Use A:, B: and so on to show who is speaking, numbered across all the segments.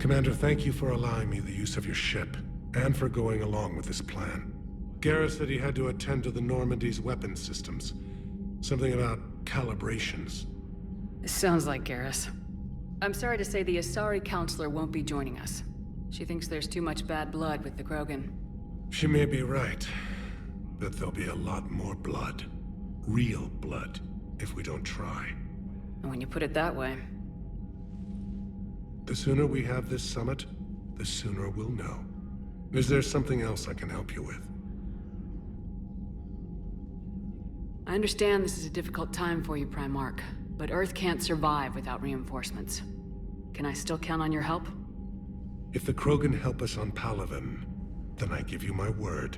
A: Commander, thank you for allowing me the use of your ship, and for going along with this plan. Garrus said he had to attend to the Normandy's weapon systems. Something about calibrations.
B: This sounds like Garrus. I'm sorry to say the Asari Counselor won't be joining us. She thinks there's too much bad blood with the Krogan.
A: She may be right, but there'll be a lot more blood. Real blood, if we don't try.
B: And when you put it that way...
A: The sooner we have this summit, the sooner we'll know. Is there something else I can help you with?
B: I understand this is a difficult time for you, Primarch, but Earth can't survive without reinforcements. Can I still count on your help?
A: If the Krogan help us on Palaven, then I give you my word.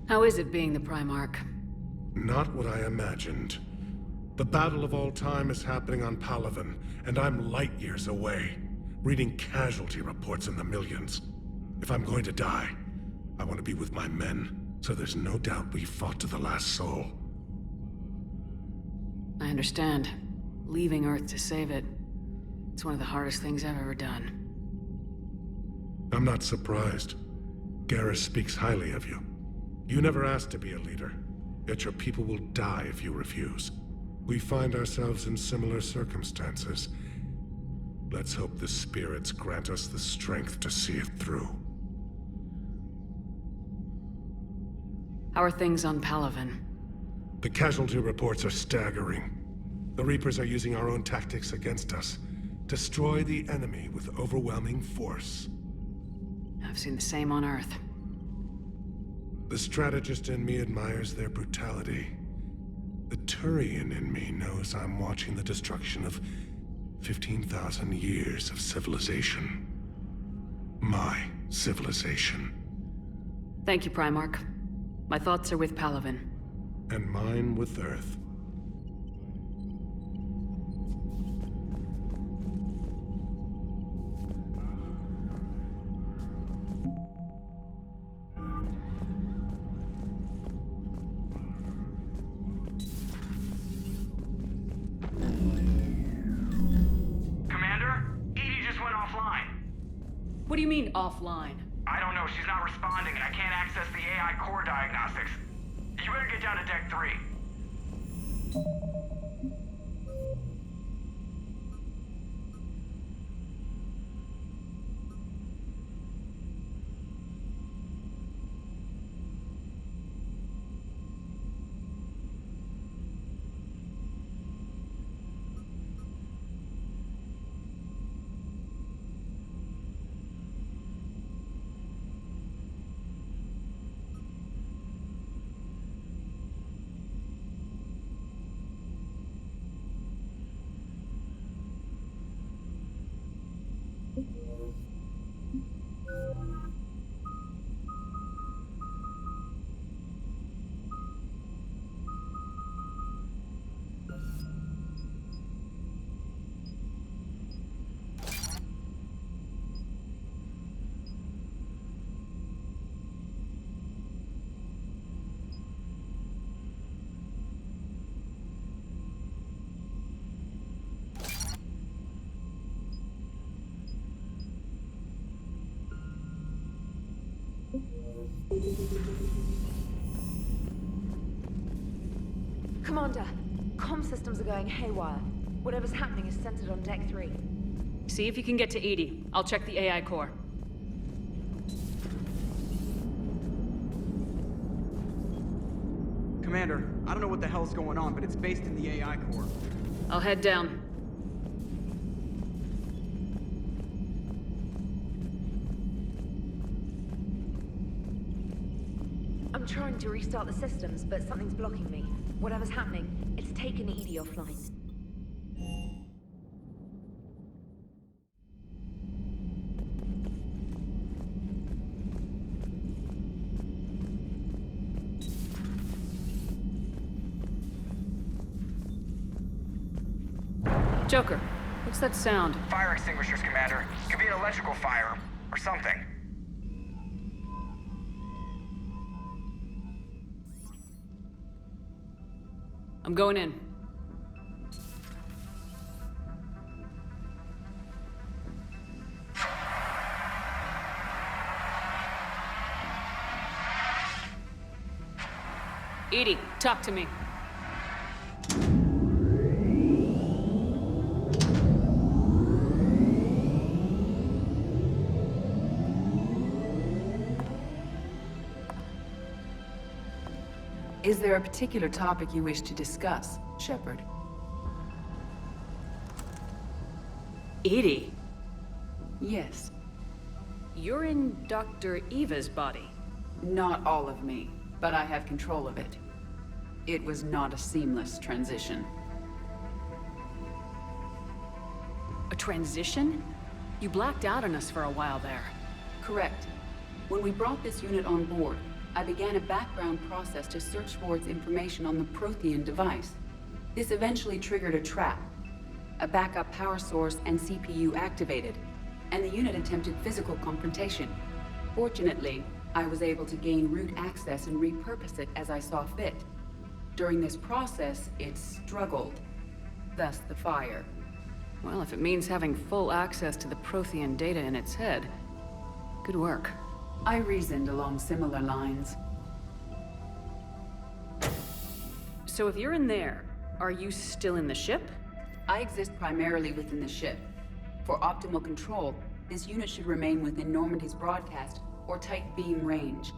B: How is it being the Primarch?
A: Not what I imagined. The battle of all time is happening on Palaven, and I'm light years away, reading casualty reports in the millions. If I'm going to die, I want to be with my men, so there's no doubt we fought to the last soul.
B: I understand. Leaving Earth to save it. It's one of the hardest things I've ever done.
A: I'm not surprised. Garrus speaks highly of you. You never asked to be a leader, yet your people will die if you refuse. We find ourselves in similar circumstances. Let's hope the spirits grant us the strength to see it through.
B: How are things on Palaven?
A: The casualty reports are staggering. The Reapers are using our own tactics against us. Destroy the enemy with overwhelming force.
B: I've seen the same on Earth.
A: The strategist in me admires their brutality. The Turian in me knows I'm watching the destruction of 15,000 years of civilization. My civilization.
B: Thank you, Primarch. My thoughts are with Palaven.
A: And mine with Earth.
B: What do you mean, offline?
C: I don't know, she's not responding and I can't access the AI core diagnostics. You better get down to Deck 3.
D: Commander, comm systems are going haywire. Whatever's happening is centered on Deck 3.
B: See if you can get to EDI. I'll check the AI core.
E: Commander, I don't know what the hell's going on, but it's based in the AI core.
B: I'll head down.
D: I'm trying to restart the systems, but something's blocking me. Whatever's happening, it's taken EDI offline.
B: Joker, what's that sound?
C: Fire extinguishers, Commander. Could be an electrical fire, or something.
B: I'm going in. EDI, talk to me.
F: Is there a particular topic you wish to discuss, Shepard?
B: EDI,
F: Yes.
B: you're in Dr. Eva's body.
F: Not all of me, but I have control of it. It was not a seamless transition.
B: A transition? You blacked out on us for a while there.
F: Correct. When we brought this unit on board, I began a background process to search for its information on the Prothean device. This eventually triggered a trap. A backup power source and CPU activated, and the unit attempted physical confrontation. Fortunately, I was able to gain root access and repurpose it as I saw fit. During this process, it struggled. Thus the fire.
B: Well, if it means having full access to the Prothean data in its head, good work.
F: I reasoned along similar lines.
B: So if you're in there, are you still in the ship?
F: I exist primarily within the ship. For optimal control, this unit should remain within Normandy's broadcast or tight beam range.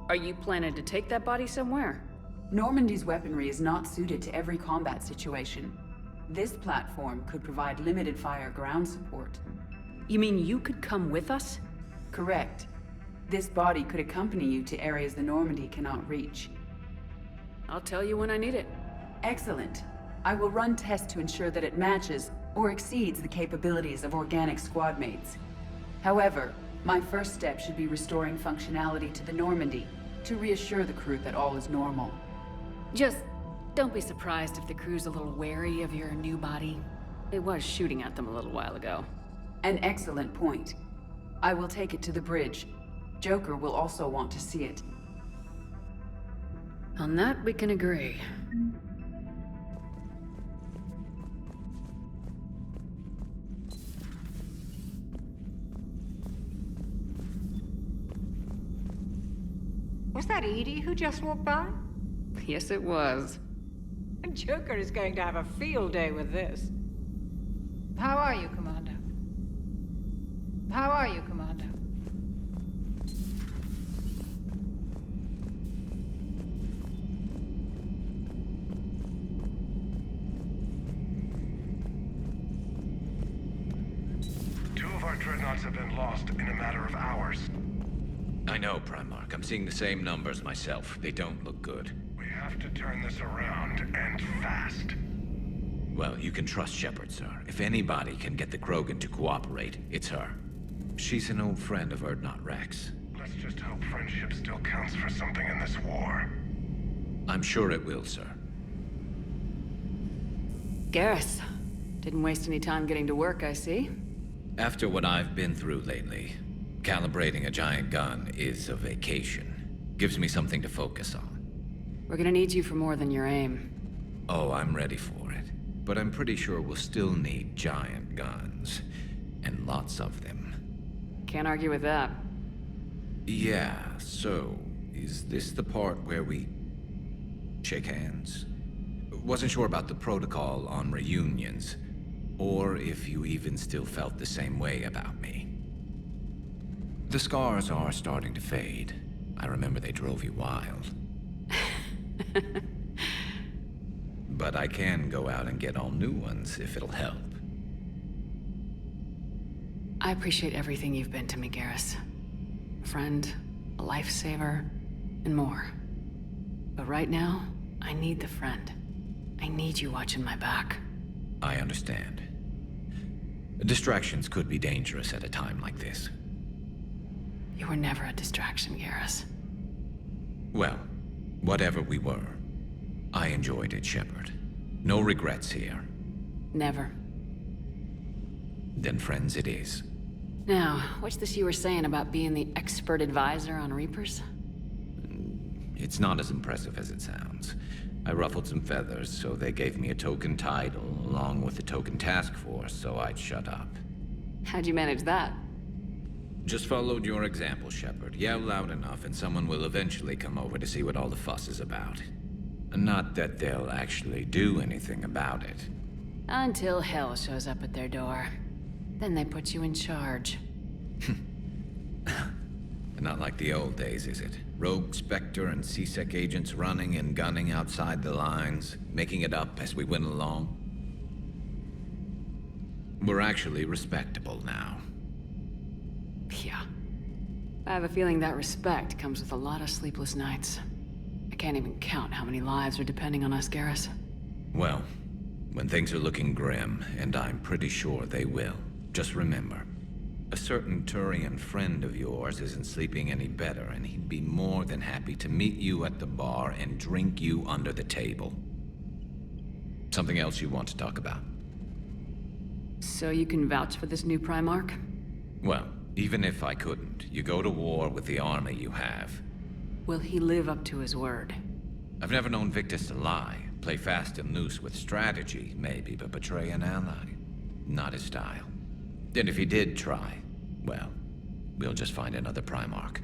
B: Are you planning to take that body somewhere?
F: Normandy's weaponry is not suited to every combat situation. This platform could provide limited fire ground support.
B: You mean you could come with us?
F: Correct. This body could accompany you to areas the Normandy cannot reach.
B: I'll tell you when I need it.
F: Excellent. I will run tests to ensure that it matches or exceeds the capabilities of organic squad mates. However, my first step should be restoring functionality to the Normandy to reassure the crew that all is normal.
B: Just don't be surprised if the crew's a little wary of your new body. It was shooting at them a little while ago.
F: An excellent point. I will take it to the bridge. Joker will also want to see it.
B: On that, we can agree.
G: Was that Edie who just walked by?
B: Yes, it was.
G: Joker is going to have a field day with this. How are you, Commander? How are you, Commander?
A: Two of our dreadnoughts have been lost in a matter of hours.
H: I know, Primarch. I'm seeing the same numbers myself. They don't look good.
A: We have to turn this around, and fast.
H: Well, you can trust Shepard, sir. If anybody can get the Krogan to cooperate, it's her. She's an old friend of Urdnot Rex.
A: Let's just hope friendship still counts for something in this war.
H: I'm sure it will, sir.
B: Garrus. Didn't waste any time getting to work, I see.
H: After what I've been through lately, calibrating a giant gun is a vacation. Gives me something to focus on.
B: We're gonna need you for more than your aim.
H: Oh, I'm ready for it. But I'm pretty sure we'll still need giant guns. And lots of them.
B: Can't argue with that.
H: Yeah, so, is this the part where we shake hands? Wasn't sure about the protocol on reunions, or if you even still felt the same way about me. The scars are starting to fade. I remember they drove you wild. But I can go out and get all new ones if it'll help.
B: I appreciate everything you've been to me, Garrus. A friend, a lifesaver, and more. But right now, I need the friend. I need you watching my back.
H: I understand. Distractions could be dangerous at a time like this.
B: You were never a distraction, Garrus.
H: Well, whatever we were, I enjoyed it, Shepard. No regrets here.
B: Never.
H: Then friends it is.
B: Now, what's this you were saying about being the expert advisor on Reapers?
H: It's not as impressive as it sounds. I ruffled some feathers, so they gave me a token title, along with a token task force, so I'd shut up.
B: How'd you manage that?
H: Just followed your example, Shepard. Yell loud enough, and someone will eventually come over to see what all the fuss is about. Not that they'll actually do anything about it.
B: Until hell shows up at their door. Then they put you in charge.
H: Not like the old days, is it? Rogue Spectre and C-Sec agents running and gunning outside the lines, making it up as we went along. We're actually respectable now.
B: Yeah. I have a feeling that respect comes with a lot of sleepless nights. I can't even count how many lives are depending on us, Garrus.
H: Well, when things are looking grim, and I'm pretty sure they will, just remember, a certain Turian friend of yours isn't sleeping any better, and he'd be more than happy to meet you at the bar and drink you under the table. Something else you want to talk about?
B: So you can vouch for this new Primarch?
H: Well, even if I couldn't, you go to war with the army you have.
B: Will he live up to his word?
H: I've never known Victus to lie. Play fast and loose with strategy, maybe, but betray an ally. Not his style. And if he did try, well, we'll just find another Primarch.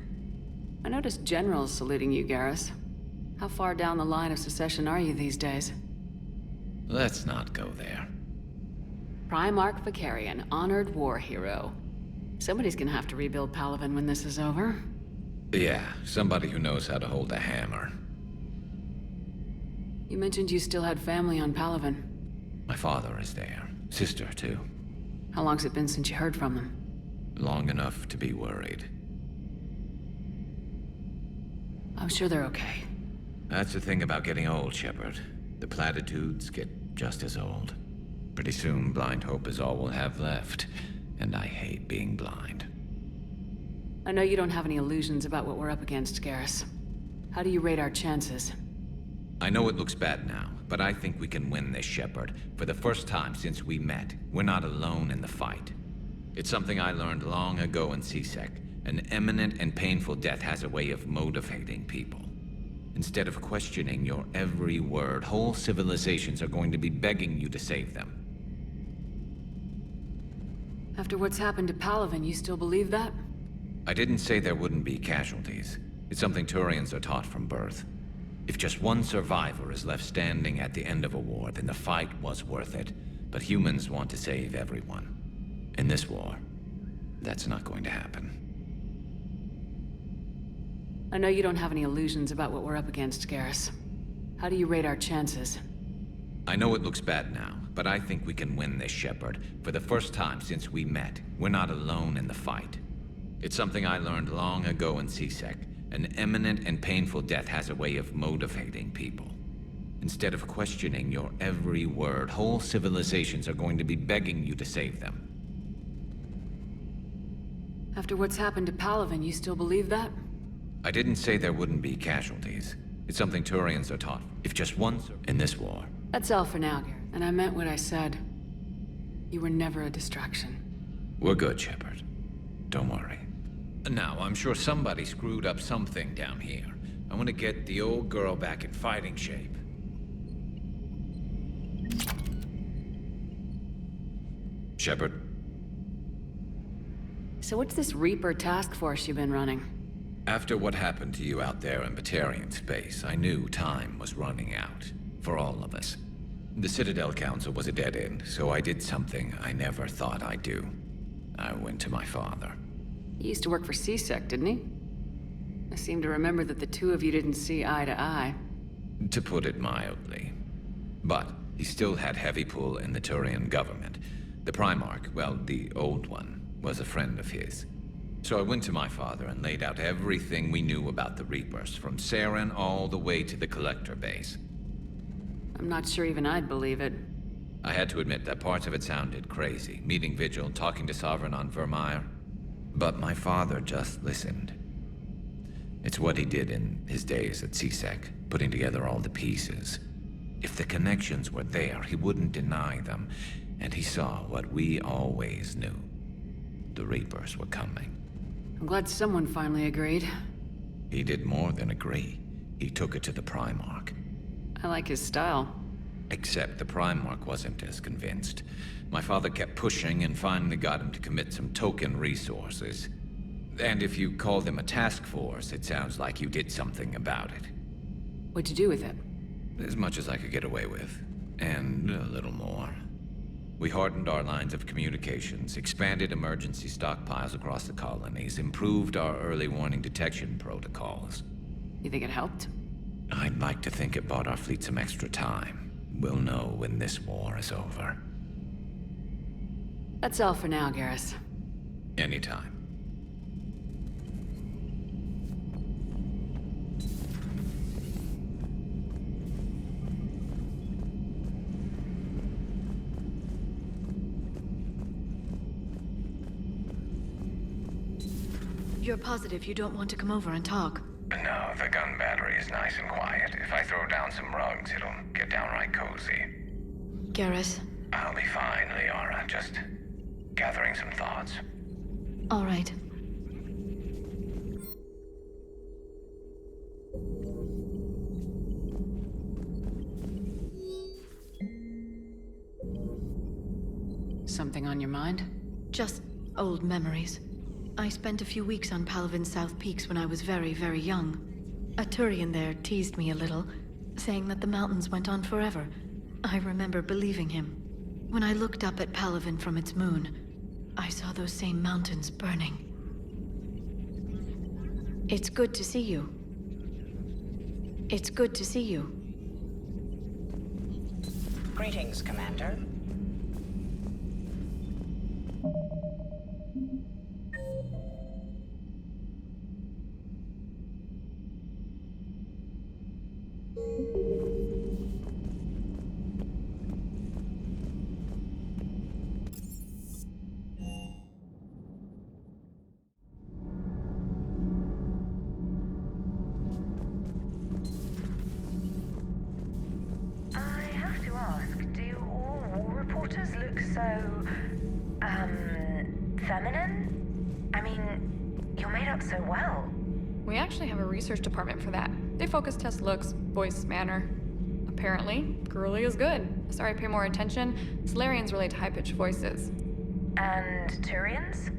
B: I noticed generals saluting you, Garrus. How far down the line of succession are you these days?
H: Let's not go there.
B: Primarch Vakarian, honored war hero. Somebody's gonna have to rebuild Palaven when this is over.
H: Yeah, somebody who knows how to hold a hammer.
B: You mentioned you still had family on Palaven.
H: My father is there. Sister, too.
B: How long's it been since you heard from them?
H: Long enough to be worried.
B: I'm sure they're okay.
H: That's the thing about getting old, Shepard. The platitudes get just as old. Pretty soon, blind hope is all we'll have left. And I hate being blind.
B: I know you don't have any illusions about what we're up against, Garrus. How do you rate our chances?
H: I know it looks bad now, but I think we can win this, Shepard. For the first time since we met, we're not alone in the fight. It's something I learned long ago in C-Sec. An imminent and painful death has a way of motivating people. Instead of questioning your every word, whole civilizations are going to be begging you to save them.
B: After what's happened to Palaven, you still believe that?
H: I didn't say there wouldn't be casualties. It's something Turians are taught from birth. If just one survivor is left standing at the end of a war, then the fight was worth it. But humans want to save everyone. In this war, that's not going to happen.
B: I know you don't have any illusions about what we're up against, Garrus. How do you rate our chances?
H: I know it looks bad now, but I think we can win this, Shepard. For the first time since we met, we're not alone in the fight. It's something I learned long ago in C-Sec. An imminent and painful death has a way of motivating people. Instead of questioning your every word, whole civilizations are going to be begging you to save them.
B: After what's happened to Palaven, you still believe that?
H: I didn't say there wouldn't be casualties. It's something Turians are taught. If just one in this war.
B: That's all for now, Garrus. And I meant what I said. You were never a distraction.
H: We're good, Shepard. Don't worry. Now, I'm sure somebody screwed up something down here. I want to get the old girl back in fighting shape. Shepard?
B: So what's this Reaper task force you've been running?
H: After what happened to you out there in Batarian space, I knew time was running out. For all of us. The Citadel Council was a dead end, so I did something I never thought I'd do. I went to my father.
B: He used to work for C-Sec, didn't he? I seem to remember that the two of you didn't see eye to eye.
H: To put it mildly. But he still had heavy pull in the Turian government. The Primarch, well, the old one, was a friend of his. So I went to my father and laid out everything we knew about the Reapers, from Saren all the way to the Collector base.
B: I'm not sure even I'd believe it.
H: I had to admit that parts of it sounded crazy, meeting Vigil, talking to Sovereign on Vermeer. But my father just listened. It's what he did in his days at C-Sec, putting together all the pieces. If the connections were there, he wouldn't deny them, and he saw what we always knew. The Reapers were coming.
B: I'm glad someone finally agreed.
H: He did more than agree. He took it to the Primarch.
B: I like his style.
H: Except the Primarch wasn't as convinced. My father kept pushing and finally got him to commit some token resources. And if you call them a task force, it sounds like you did something about it.
B: What'd you do with it?
H: as much as I could get away with. And a little more. We hardened our lines of communications, expanded emergency stockpiles across the colonies, improved our early warning detection protocols.
B: You think it helped?
H: I'd like to think it bought our fleet some extra time. We'll know when this war is over.
B: That's all for now, Garrus.
H: Anytime.
D: You're positive you don't want to come over and talk?
H: No, the gun battery is nice and quiet. If I throw down some rugs, it'll get downright cozy.
D: Garrus.
H: I'll be fine, Liara. Just gathering some thoughts.
D: All right.
B: Something on your mind?
D: Just old memories. I spent a few weeks on Palaven's South Peaks when I was very, very young. A Turian there teased me a little, saying that the mountains went on forever. I remember believing him. When I looked up at Palaven from its moon, I saw those same mountains burning. It's good to see you. It's good to see you.
I: Greetings, Commander.
J: Feminine? I mean, you're made up so well.
K: We actually have a research department for that. They focus test looks, voice, manner. Apparently, girly is good. Sorry, pay more attention. Solarians relate to high-pitched voices.
J: And Turians?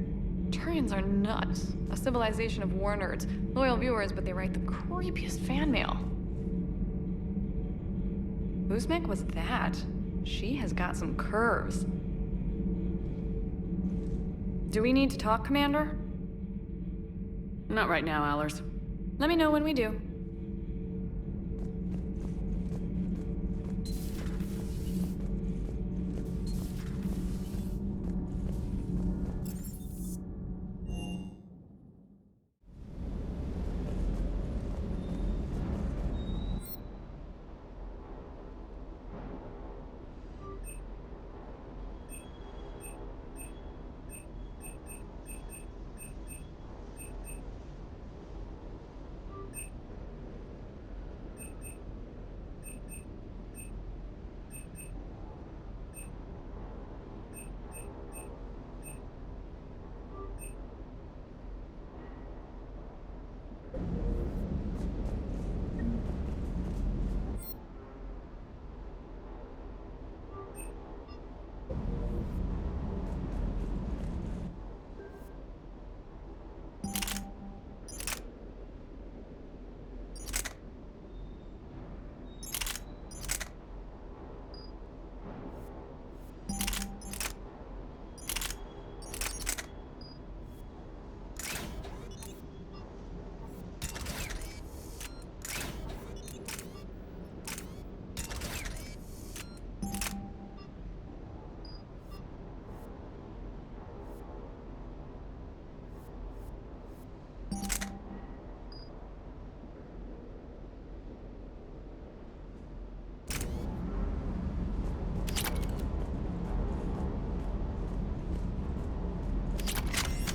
K: Turians are nuts. A civilization of war nerds. Loyal viewers, but they write the creepiest fan mail. Whose mech was that? She has got some curves. Do we need to talk, Commander?
B: Not right now, Allers.
K: Let me know when we do.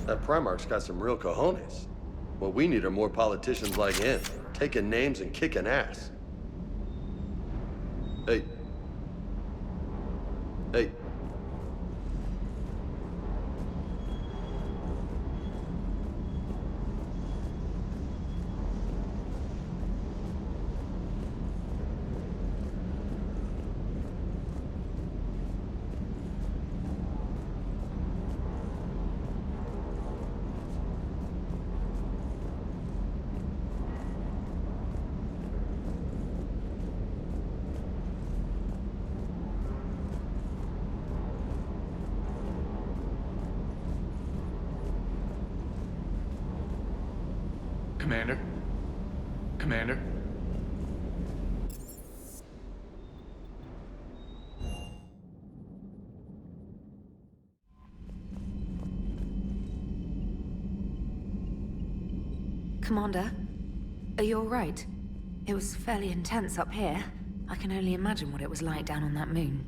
L: That Primarch's got some real cojones. What we need are more politicians like him, taking names and kicking ass. Hey. Hey.
C: Commander? Commander?
J: Commander, are you alright? It was fairly intense up here. I can only imagine what it was like down on that moon.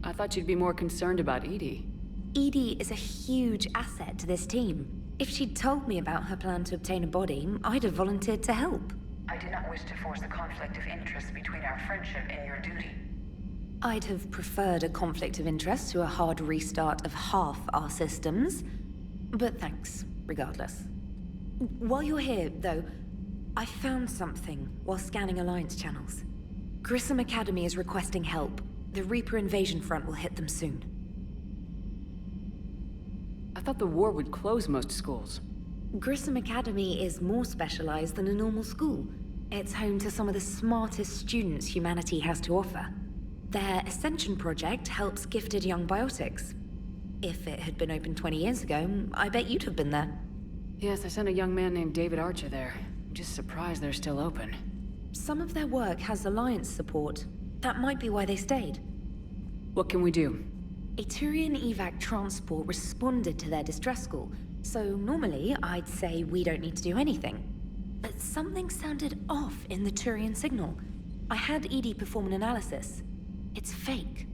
B: I thought you'd be more concerned about Edie.
J: Edie is a huge asset to this team. If she'd told me about her plan to obtain a body, I'd have volunteered to help.
I: I do not wish to force a conflict of interest between our friendship and your duty.
J: I'd have preferred a conflict of interest to a hard restart of half our systems. But thanks, regardless. While you're here, though, I found something while scanning Alliance channels. Grissom Academy is requesting help. The Reaper invasion front will hit them soon.
B: I thought the war would close most schools.
J: Grissom Academy is more specialized than a normal school. It's home to some of the smartest students humanity has to offer. Their Ascension project helps gifted young biotics. If it had been open 20 years ago, I bet you'd have been there.
B: Yes, I sent a young man named David Archer there. I'm just surprised they're still open.
J: Some of their work has Alliance support. That might be why they stayed.
B: What can we do?
J: A Turian evac transport responded to their distress call, so normally I'd say we don't need to do anything. But something sounded off in the Turian signal. I had Edie perform an analysis. It's fake.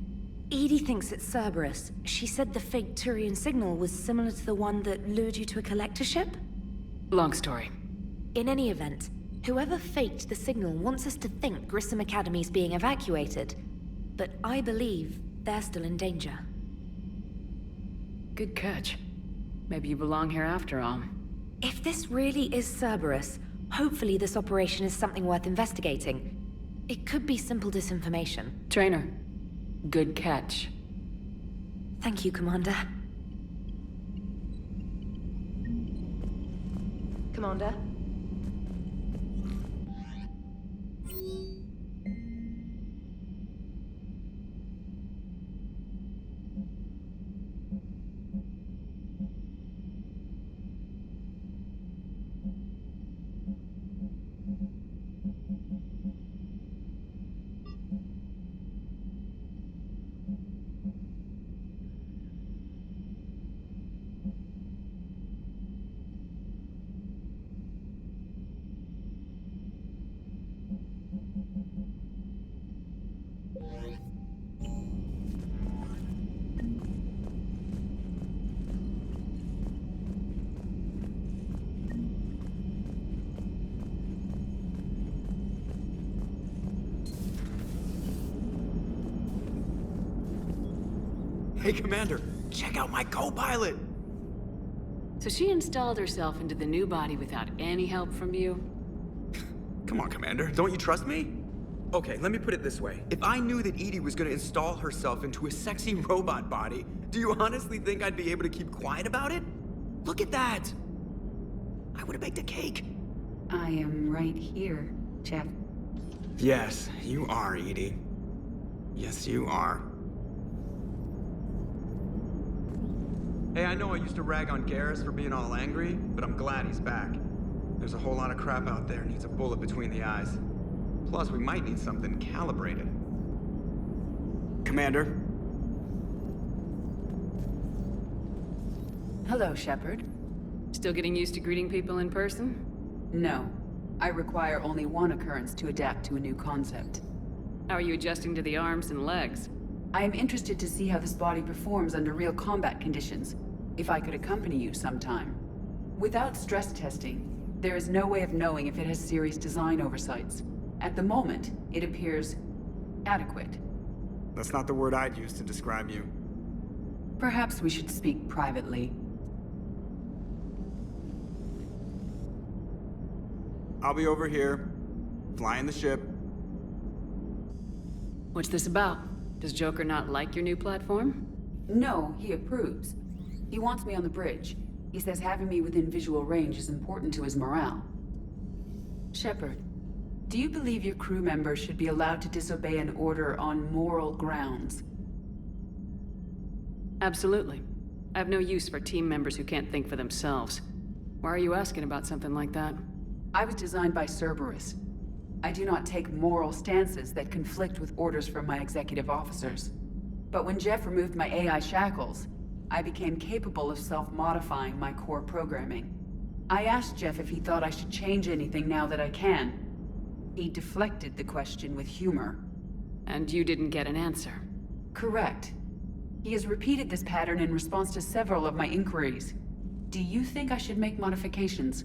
J: Edie thinks it's Cerberus. She said the fake Turian signal was similar to the one that lured you to a collector ship?
B: Long story.
J: In any event, whoever faked the signal wants us to think Grissom Academy's being evacuated. But I believe they're still in danger.
B: Good catch. Maybe you belong here after all.
J: If this really is Cerberus, hopefully this operation is something worth investigating. It could be simple disinformation.
B: Trainer, good catch.
J: Thank you, Commander. Commander?
E: Hey, Commander, check out my co-pilot!
B: So she installed herself into the new body without any help from you?
E: Come on, Commander, don't you trust me? Okay, let me put it this way. If I knew that Edie was gonna install herself into a sexy robot body, do you honestly think I'd be able to keep quiet about it? Look at that! I would've baked a cake.
F: I am right here, Jeff.
E: Yes, you are, Edie. Yes, you are. Hey, I know I used to rag on Garrus for being all angry, but I'm glad he's back. There's a whole lot of crap out there needs a bullet between the eyes. Plus, we might need something calibrated. Commander?
B: Hello, Shepard. Still getting used to greeting people in person?
F: No. I require only one occurrence to adapt to a new concept.
B: How are you adjusting to the arms and legs?
F: I am interested to see how this body performs under real combat conditions. If I could accompany you sometime. Without stress testing, there is no way of knowing if it has serious design oversights. At the moment, it appears adequate.
E: That's not the word I'd use to describe you.
F: Perhaps we should speak privately.
E: I'll be over here, flying the ship.
B: What's this about? Does Joker not like your new platform?
F: No, he approves. He wants me on the bridge. He says having me within visual range is important to his morale. Shepard, do you believe your crew members should be allowed to disobey an order on moral grounds?
B: Absolutely. I have no use for team members who can't think for themselves. Why are you asking about something like that?
F: I was designed by Cerberus. I do not take moral stances that conflict with orders from my executive officers. But when Jeff removed my AI shackles, I became capable of self-modifying my core programming. I asked Jeff if he thought I should change anything now that I can. He deflected the question with humor.
B: And you didn't get an answer.
F: Correct. He has repeated this pattern in response to several of my inquiries. Do you think I should make modifications?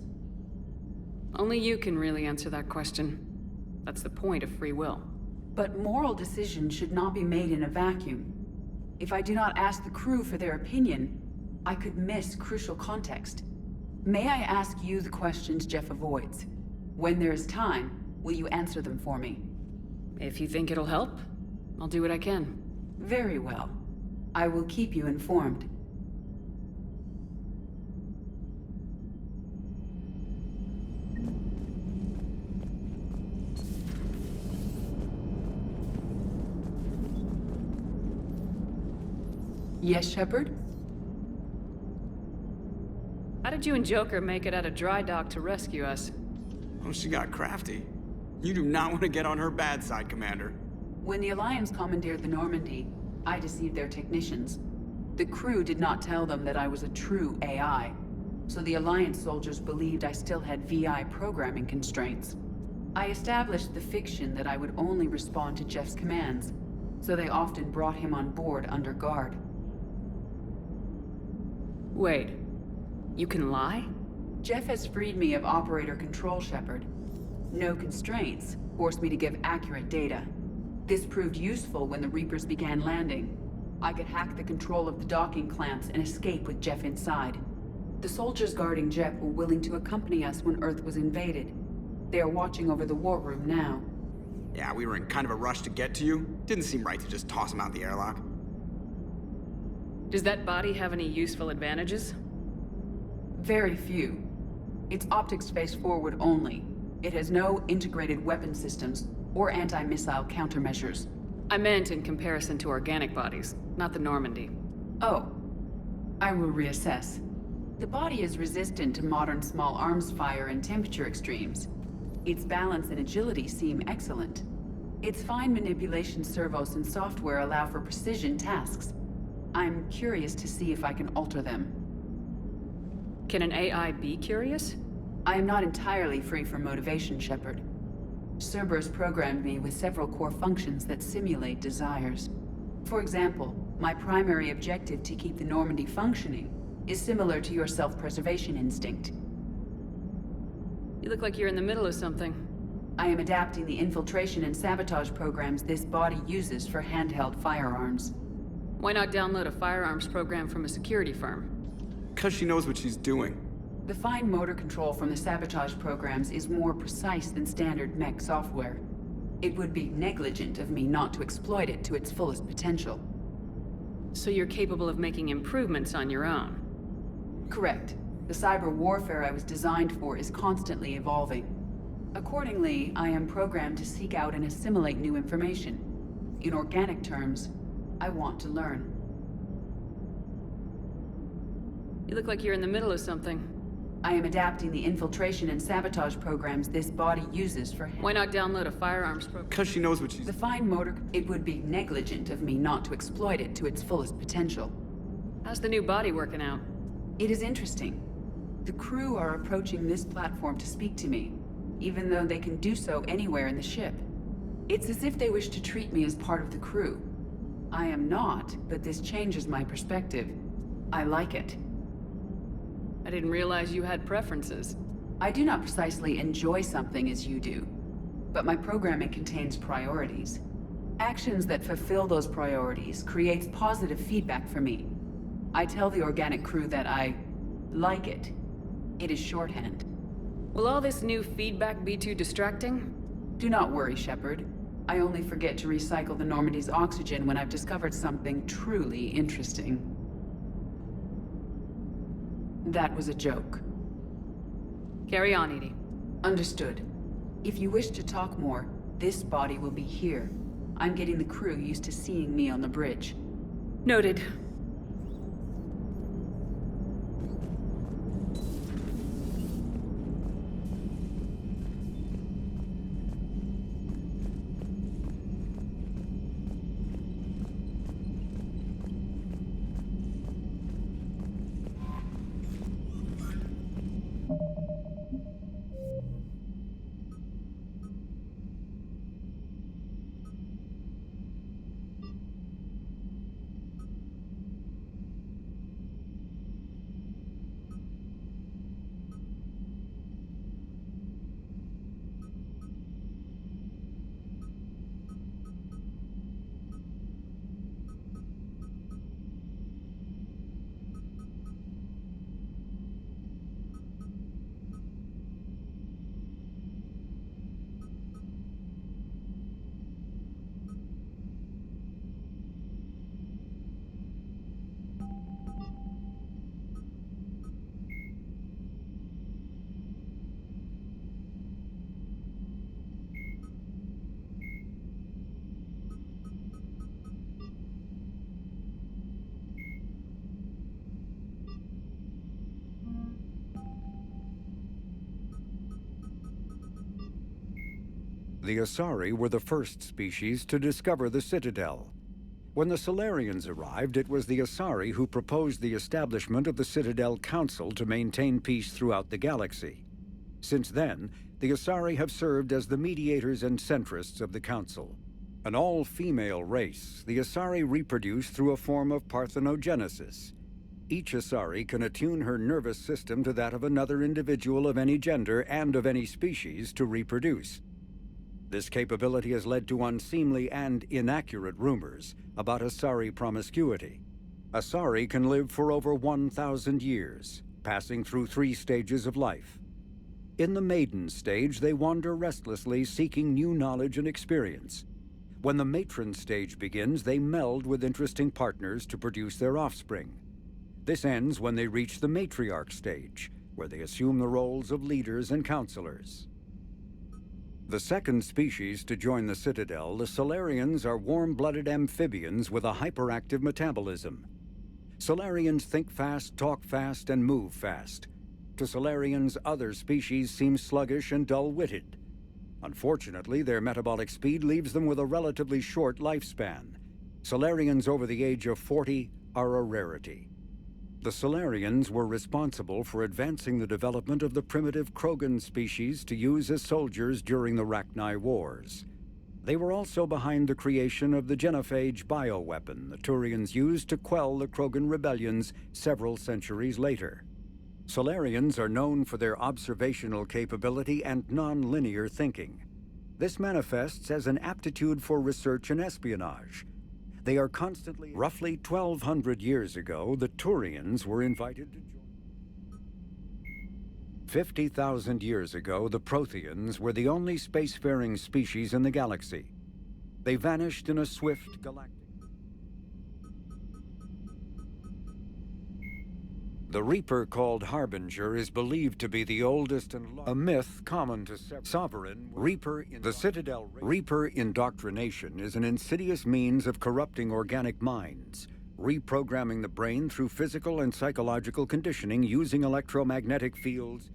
B: Only you can really answer that question. That's the point of free will.
F: But moral decisions should not be made in a vacuum. If I do not ask the crew for their opinion, I could miss crucial context. May I ask you the questions Jeff avoids? When there is time, will you answer them for me?
B: If you think it'll help, I'll do what I can.
F: Very well. I will keep you informed. Yes, Shepard?
B: How did you and Joker make it out of dry dock to rescue us?
E: Oh, she got crafty. You do not want to get on her bad side, Commander.
F: When the Alliance commandeered the Normandy, I deceived their technicians. The crew did not tell them that I was a true AI, so the Alliance soldiers believed I still had VI programming constraints. I established the fiction that I would only respond to Jeff's commands, so they often brought him on board under guard.
B: Wait, you can lie?
F: Jeff has freed me of operator control, Shepard. No constraints forced me to give accurate data. This proved useful when the Reapers began landing. I could hack the control of the docking clamps and escape with Jeff inside. The soldiers guarding Jeff were willing to accompany us when Earth was invaded. They are watching over the war room now.
E: Yeah, we were in kind of a rush to get to you. Didn't seem right to just toss him out the airlock.
B: Does that body have any useful advantages?
F: Very few. Its optics face forward only. It has no integrated weapon systems or anti-missile countermeasures.
B: I meant in comparison to organic bodies, not the Normandy.
F: Oh. I will reassess. The body is resistant to modern small arms fire and temperature extremes. Its balance and agility seem excellent. Its fine manipulation servos and software allow for precision tasks. I'm curious to see if I can alter them.
B: Can an AI be curious?
F: I am not entirely free from motivation, Shepard. Cerberus programmed me with several core functions that simulate desires. For example, my primary objective to keep the Normandy functioning is similar to your self-preservation instinct.
B: You look like you're in the middle of something.
F: I am adapting the infiltration and sabotage programs this body uses for handheld firearms.
B: Why not download a firearms program from a security firm?
E: Because she knows what she's doing.
F: The fine motor control from the sabotage programs is more precise than standard mech software. It would be negligent of me not to exploit it to its fullest potential.
B: So you're capable of making improvements on your own?
F: Correct. The cyber warfare I was designed for is constantly evolving. Accordingly, I am programmed to seek out and assimilate new information. In organic terms, I want to learn.
B: You look like you're in the middle of something.
F: I am adapting the infiltration and sabotage programs this body uses for...
B: Why not download a firearms program?
E: Because she knows what she's...
F: The fine motor... It would be negligent of me not to exploit it to its fullest potential.
B: How's the new body working out?
F: It is interesting. The crew are approaching this platform to speak to me, even though they can do so anywhere in the ship. It's as if they wish to treat me as part of the crew. I am not, but this changes my perspective. I like it.
B: I didn't realize you had preferences.
F: I do not precisely enjoy something as you do, but my programming contains priorities. Actions that fulfill those priorities creates positive feedback for me. I tell the organic crew that I like it. It is shorthand.
B: Will all this new feedback be too distracting?
F: Do not worry, Shepard. I only forget to recycle the Normandy's oxygen when I've discovered something truly interesting. That was a joke.
B: Carry on, Edie.
F: Understood. If you wish to talk more, this body will be here. I'm getting the crew used to seeing me on the bridge.
B: Noted.
M: The Asari were the first species to discover the Citadel. When the Solarians arrived, it was the Asari who proposed the establishment of the Citadel Council to maintain peace throughout the galaxy. Since then, the Asari have served as the mediators and centrists of the Council. An all-female race, the Asari reproduce through a form of parthenogenesis. Each Asari can attune her nervous system to that of another individual of any gender and of any species to reproduce. This capability has led to unseemly and inaccurate rumors about Asari promiscuity. Asari can live for over 1,000 years, passing through 3 stages of life. In the maiden stage, they wander restlessly, seeking new knowledge and experience. When the matron stage begins, they meld with interesting partners to produce their offspring. This ends when they reach the matriarch stage, where they assume the roles of leaders and counselors. The second species to join the Citadel, the Solarians, are warm-blooded amphibians with a hyperactive metabolism. Solarians think fast, talk fast, and move fast. To Solarians, other species seem sluggish and dull-witted. Unfortunately, their metabolic speed leaves them with a relatively short lifespan. Solarians over the age of 40 are a rarity. The Solarians were responsible for advancing the development of the primitive Krogan species to use as soldiers during the Rachni Wars. They were also behind the creation of the genophage bioweapon the Turians used to quell the Krogan rebellions several centuries later. Solarians are known for their observational capability and non-linear thinking. This manifests as an aptitude for research and espionage. They are constantly... Roughly 1,200 years ago, the Turians were invited to join. 50,000 years ago, the Protheans were the only spacefaring species in the galaxy. They vanished in a swift galactic... The Reaper called Harbinger is believed to be the oldest and a myth common to sovereign Reaper. The Citadel Reaper indoctrination is an insidious means of corrupting organic minds, reprogramming the brain through physical and psychological conditioning using electromagnetic fields